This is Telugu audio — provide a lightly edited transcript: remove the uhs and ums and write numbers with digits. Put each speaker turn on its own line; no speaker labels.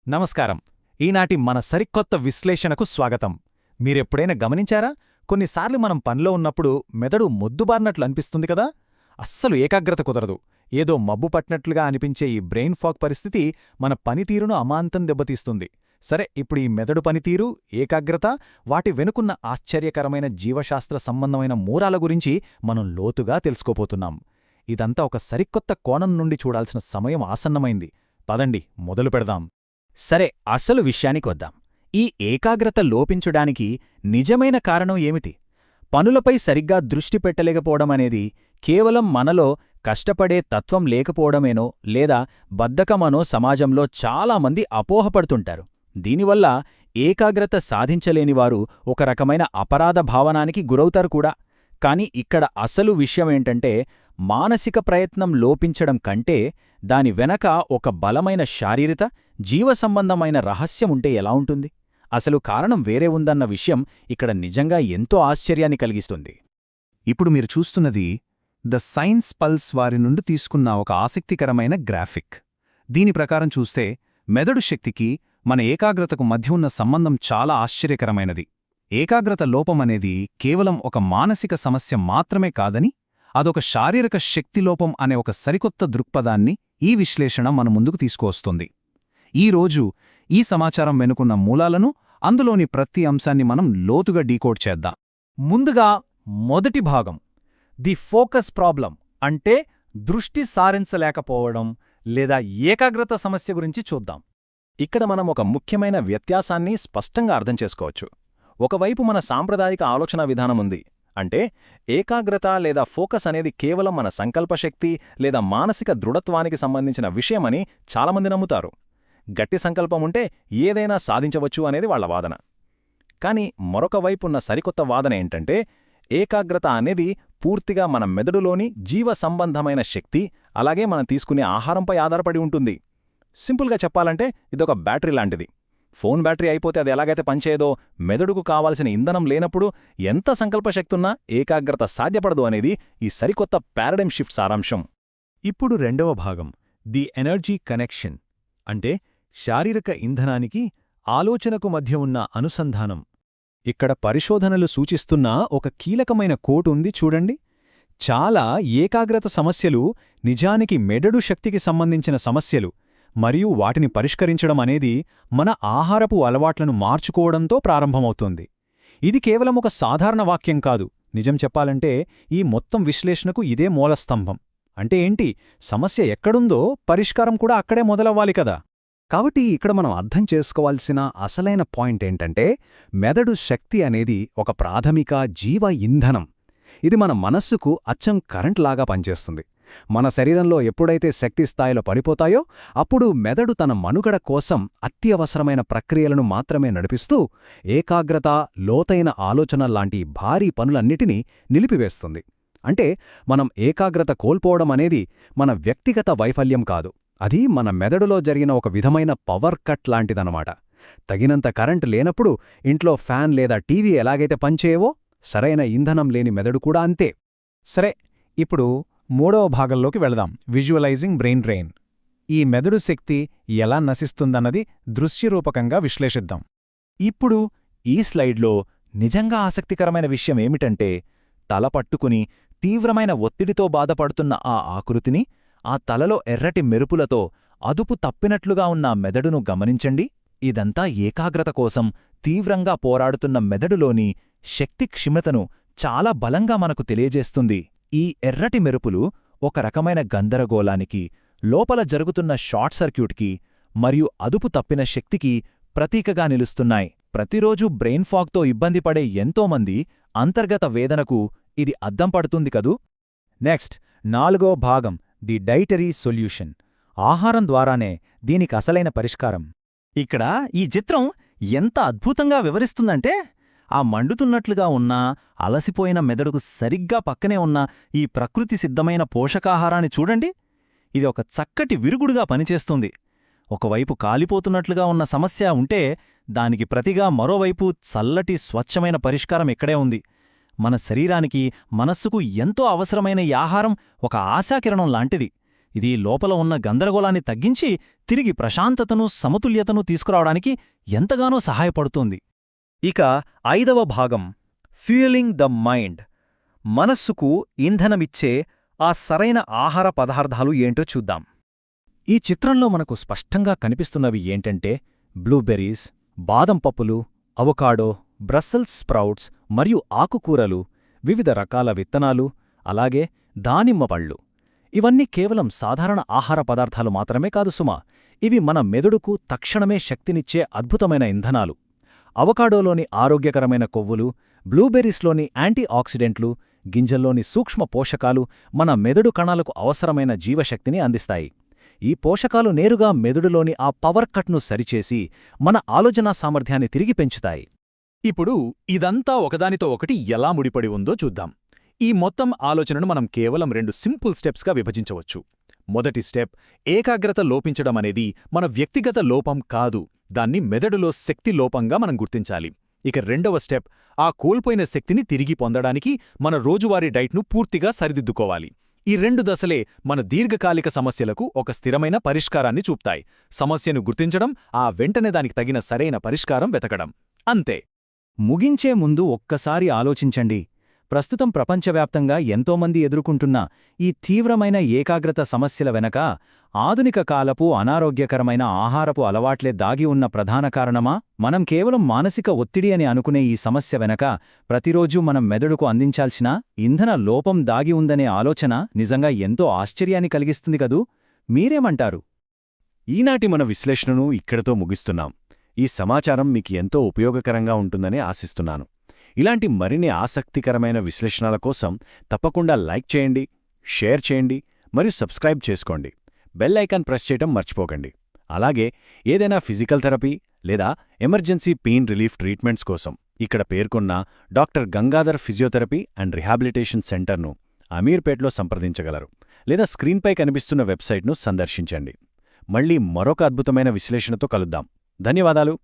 నమస్కారం. ఈనాటి మన సరికొత్త విశ్లేషణకు స్వాగతం. మీరెప్పుడైనా గమనించారా? కొన్నిసార్లు మనం పనిలో ఉన్నప్పుడు మెదడు మొద్దుబారినట్లు అనిపిస్తుంది కదా. అస్సలు ఏకాగ్రత కుదరదు. ఏదో మబ్బు పట్టినట్లుగా అనిపించే ఈ బ్రెయిన్ ఫాగ్ పరిస్థితి మన పనితీరును అమాంతం దెబ్బతీస్తుంది. సరే, ఇప్పుడు ఈ మెదడు పనితీరు, ఏకాగ్రత, వాటి వెనుకున్న ఆశ్చర్యకరమైన జీవశాస్త్ర సంబంధమైన మూలాల గురించి మనం లోతుగా తెలుసుకోపోతున్నాం. ఇదంతా ఒక సరికొత్త కోణం నుండి చూడాల్సిన సమయం ఆసన్నమైంది. పదండి, మొదలు పెడదాం.
సరే, అసలు విషయానికొద్దాం. ఈ ఏకాగ్రత లోపించడానికి నిజమైన కారణం ఏమిటి? పనులపై సరిగ్గా దృష్టి పెట్టలేకపోవడమనేది కేవలం మనలో కష్టపడే తత్వం లేకపోవడమేనో లేదా బద్ధకమనో సమాజంలో చాలామంది అపోహపడుతుంటారు. దీనివల్ల ఏకాగ్రత సాధించలేనివారు ఒక రకమైన అపరాధ భావనానికి గురవుతారు కూడా. కాని ఇక్కడ అసలు విషయమేంటంటే, మానసిక ప్రయత్నం లోపించడం కంటే దాని వెనక ఒక బలమైన శారీరక, జీవసంబంధమైన రహస్యముంటే ఎలా ఉంటుంది? అసలు కారణం వేరే ఉందన్న విషయం ఇక్కడ నిజంగా ఎంతో ఆశ్చర్యాన్ని కలిగిస్తుంది.
ఇప్పుడు మీరు చూస్తున్నది ద సైన్స్ పల్స్ వారి నుండి తీసుకున్న ఒక ఆసక్తికరమైన గ్రాఫిక్. దీని ప్రకారం చూస్తే మెదడు శక్తికి మన ఏకాగ్రతకు మధ్య ఉన్న సంబంధం చాలా ఆశ్చర్యకరమైనది. ఏకాగ్రత లోపమనేది కేవలం ఒక మానసిక సమస్య మాత్రమే కాదని, అదొక శారీరక శక్తిలోపం అనే ఒక సరికొత్త దృక్పథాన్ని ఈ విశ్లేషణ మన ముందుకు తీసుకువస్తుంది. ఈరోజు ఈ సమాచారం వెనుకున్న మూలాలను, అందులోని ప్రతి అంశాన్ని మనం లోతుగా డీకోడ్ చేద్దాం.
ముందుగా మొదటి భాగం, ది ఫోకస్ ప్రాబ్లం, అంటే దృష్టి సారించలేకపోవడం లేదా ఏకాగ్రత సమస్య గురించి చూద్దాం.
ఇక్కడ మనం ఒక ముఖ్యమైన వ్యత్యాసాన్ని స్పష్టంగా అర్థం చేసుకోవచ్చు. ఒకవైపు మన సాంప్రదాయిక ఆలోచనా విధానముంది. అంటే ఏకాగ్రత లేదా ఫోకస్ అనేది కేవలం మన సంకల్పశక్తి లేదా మానసిక దృఢత్వానికి సంబంధించిన విషయమని చాలామంది నమ్ముతారు. గట్టి సంకల్పముంటే ఏదైనా సాధించవచ్చు అనేది వాళ్ల వాదన. కాని మరొక వైపున్న సరికొత్త వాదన ఏంటంటే, ఏకాగ్రత అనేది పూర్తిగా మన మెదడులోని జీవ సంబంధమైన శక్తి, అలాగే మనం తీసుకునే ఆహారంపై ఆధారపడి ఉంటుంది. సింపుల్గా చెప్పాలంటే ఇదొక బ్యాటరీ లాంటిది. ఫోన్ బ్యాటరీ అయిపోతే అది ఎలాగైతే పనిచేయదో, మెదడుకు కావాల్సిన ఇంధనం లేనప్పుడు ఎంత సంకల్పశక్తున్నా ఏకాగ్రత సాధ్యపడదు అనేది ఈ సరికొత్త పారాడైమ్ షిఫ్ట్ సారాంశం. ఇప్పుడు రెండవ భాగం, ది ఎనర్జీ కనెక్షన్, అంటే శారీరక ఇంధనానికి ఆలోచనకు మధ్య ఉన్న అనుసంధానం. ఇక్కడ పరిశోధనలు సూచిస్తున్న ఒక కీలకమైన కోట్ ఉంది చూడండి. చాలా ఏకాగ్రత సమస్యలు నిజానికి మెదడు శక్తికి సంబంధించిన సమస్యలు, మరియు వాటిని పరిష్కరించడం అనేది మన ఆహారపు అలవాట్లను మార్చుకోవడంతో ప్రారంభమవుతుంది. ఇది కేవలం ఒక సాధారణ వాక్యం కాదు. నిజం చెప్పాలంటే ఈ మొత్తం విశ్లేషణకు ఇదే మూలస్తంభం. అంటే ఏంటి? సమస్య ఎక్కడుందో పరిష్కారం కూడా అక్కడే మొదలవ్వాలి కదా. కాబట్టి ఇక్కడ మనం అర్థం చేసుకోవాల్సిన అసలైన పాయింట్ ఏంటంటే, మెదడు శక్తి అనేది ఒక ప్రాథమిక జీవ ఇంధనం. ఇది మన మనస్సుకు అచ్చం కరెంట్ లాగా పనిచేస్తుంది. మన శరీరంలో ఎప్పుడైతే శక్తి స్థాయిలో పడిపోతాయో అప్పుడు మెదడు తన మనుగడ కోసం అత్యవసరమైన ప్రక్రియలను మాత్రమే నడిపిస్తూ ఏకాగ్రత, లోతైన ఆలోచన లాంటి భారీ పనులన్నిటినీ నిలిపివేస్తుంది. అంటే మనం ఏకాగ్రత కోల్పోవడం అనేది మన వ్యక్తిగత వైఫల్యం కాదు, అది మన మెదడులో జరిగిన ఒక విధమైన పవర్ కట్ లాంటిదన్నమాట. తగినంత కరెంటు లేనప్పుడు ఇంట్లో ఫ్యాన్ లేదా టీవీ ఎలాగైతే పనిచేయవో, సరైన ఇంధనం లేని మెదడు కూడా అంతే. సరే, ఇప్పుడు మూడవ భాగంలోకి వెళదాం, విజువలైజింగ్ బ్రెయిన్ డ్రెయిన్. ఈ మెదడు శక్తి ఎలా నశిస్తుందన్నది దృశ్యరూపకంగా విశ్లేషిద్దాం. ఇప్పుడు ఈ స్లైడ్లో నిజంగా ఆసక్తికరమైన విషయమేమిటంటే, తల పట్టుకుని తీవ్రమైన ఒత్తిడితో బాధపడుతున్న ఆ ఆకృతిని, ఆ తలలో ఎర్రటి మెరుపులతో అదుపు తప్పినట్లుగా ఉన్న మెదడును గమనించండి. ఇదంతా ఏకాగ్రత కోసం తీవ్రంగా పోరాడుతున్న మెదడులోని శక్తి క్షిమతను చాలా బలంగా మనకు తెలియజేస్తుంది. ఈ ఎర్రటి మెరుపులు ఒక రకమైన గందరగోళానికి, లోపల జరుగుతున్న షార్ట్ సర్క్యూట్కి మరియు అదుపు తప్పిన శక్తికి ప్రతీకగా నిలుస్తున్నాయి. ప్రతిరోజూ బ్రెయిన్ ఫాగ్తో ఇబ్బంది పడే ఎంతోమంది అంతర్గత వేదనకు ఇది అద్దం పడుతుంది కదూ. నెక్స్ట్, నాలుగో భాగం, ది డైటరీ సొల్యూషన్. ఆహారం ద్వారానే దీనికి అసలైన పరిష్కారం. ఇక్కడ ఈ చిత్రం ఎంత అద్భుతంగా వివరిస్తుందంటే, ఆ మండుతున్నట్లుగా ఉన్న అలసిపోయిన మెదడుకు సరిగ్గా పక్కనే ఉన్న ఈ ప్రకృతి సిద్ధమైన పోషకాహారాన్ని చూడండి. ఇది ఒక చక్కటి విరుగుడుగా పనిచేస్తుంది. ఒకవైపు కాలిపోతున్నట్లుగా ఉన్న సమస్య ఉంటే దానికి ప్రతిగా మరోవైపు చల్లటి స్వచ్ఛమైన పరిష్కారం ఇక్కడే ఉంది. మన శరీరానికి, మనస్సుకు ఎంతో అవసరమైన ఈ ఆహారం ఒక ఆశాకిరణం లాంటిది.
ఇది లోపల ఉన్న గందరగోళాన్ని తగ్గించి తిరిగి ప్రశాంతతను సమతుల్యతను తీసుకురావడానికి ఎంతగానో సహాయపడుతోంది.
ఇక 5వ భాగం ఫ్యూయలింగ్ ద మైండ్. మనస్సుకు ఇంధనమిచ్చే ఆ సరైన ఆహార పదార్థాలు ఏంటో చూద్దాం.
ఈ చిత్రంలో మనకు స్పష్టంగా కనిపిస్తున్నవి ఏంటంటే బ్లూబెర్రీస్, బాదం పప్పులు, అవకాడో, బ్రస్సెల్స్ స్ప్రౌట్స్ మరియు ఆకుకూరలు, వివిధ రకాల విత్తనాలు, అలాగే దానిమ్మ పళ్ళు. ఇవన్నీ కేవలం సాధారణ ఆహార పదార్థాలు మాత్రమే కాదు సుమా, ఇవి మన మెదడుకు తక్షణమే శక్తినిచ్చే అద్భుతమైన ఇంధనాలు. అవకాడోలోని ఆరోగ్యకరమైన కొవ్వులు, బ్లూబెర్రీస్లోని యాంటీ ఆక్సిడెంట్లు, గింజల్లోని సూక్ష్మ పోషకాలు మన మెదడు కణాలకు అవసరమైన జీవశక్తిని అందిస్తాయి. ఈ పోషకాలు నేరుగా మెదడులోని ఆ పవర్ కట్ను సరిచేసి మన ఆలోచనా సామర్థ్యాన్ని తిరిగి పెంచుతాయి.
ఇప్పుడు ఇదంతా ఒకదానితో ఒకటి ఎలా ముడిపడి ఉందో చూద్దాం. ఈ మొత్తం ఆలోచనను మనం కేవలం 2 సింపుల్ స్టెప్స్గా విభజించవచ్చు. మొదటి స్టెప్, ఏకాగ్రత లోపించడమనేది మన వ్యక్తిగత లోపం కాదు, దాన్ని మెదడులో శక్తి లోపంగా మనం గుర్తించాలి. ఇక రెండవ స్టెప్, ఆ కోల్పోయిన శక్తిని తిరిగి పొందడానికి మన రోజువారీ డైట్ను పూర్తిగా సరిదిద్దుకోవాలి. ఈ 2 దశలే మన దీర్ఘకాలిక సమస్యలకు ఒక స్థిరమైన పరిష్కారాన్ని చూపుతాయి. సమస్యను గుర్తించడం, ఆ వెంటనే దానికి తగిన సరైన పరిష్కారం వెతకడం, అంతే.
ముగించే ముందు ఒక్కసారి ఆలోచించండి. ప్రస్తుతం ప్రపంచవ్యాప్తంగా ఎంతోమంది ఎదుర్కొంటున్న ఈ తీవ్రమైన ఏకాగ్రత సమస్యల వెనక ఆధునిక కాలపు అనారోగ్యకరమైన ఆహారపు అలవాట్లే దాగి ఉన్న ప్రధాన కారణమా? మనం కేవలం మానసిక ఒత్తిడి అని అనుకునే ఈ సమస్య వెనక ప్రతిరోజూ మనం మెదడుకు అందించాల్సిన ఇంధన లోపం దాగి ఉందనే ఆలోచన నిజంగా ఎంతో ఆశ్చర్యాన్ని కలిగిస్తుంది కదూ? మీరేమంటారు?
ఈనాటి మన విశ్లేషణను ఇక్కడితో ముగిస్తున్నాం. ఈ సమాచారం మీకు ఎంతో ఉపయోగకరంగా ఉంటుందని ఆశిస్తున్నాను. ఇలాంటి మరిన్ని ఆసక్తికరమైన విశ్లేషణల కోసం తప్పకుండా లైక్ చేయండి, షేర్ చేయండి మరియు సబ్స్క్రైబ్ చేసుకోండి. బెల్ ఐకాన్ ప్రెస్ చేయడం మర్చిపోకండి. అలాగే ఏదైనా ఫిజికల్ థెరపీ లేదా ఎమర్జెన్సీ పెయిన్ రిలీఫ్ ట్రీట్మెంట్స్ కోసం ఇక్కడ పేర్కొన్న doctor Gangadhar physiotherapy and rehabilitation సెంటర్ను అమీర్పేట్లో సంప్రదించగలరు, లేదా స్క్రీన్పై కనిపిస్తున్న వెబ్సైట్ను సందర్శించండి. మళ్ళీ మరొక అద్భుతమైన విశ్లేషణతో కలుద్దాం. ధన్యవాదాలు.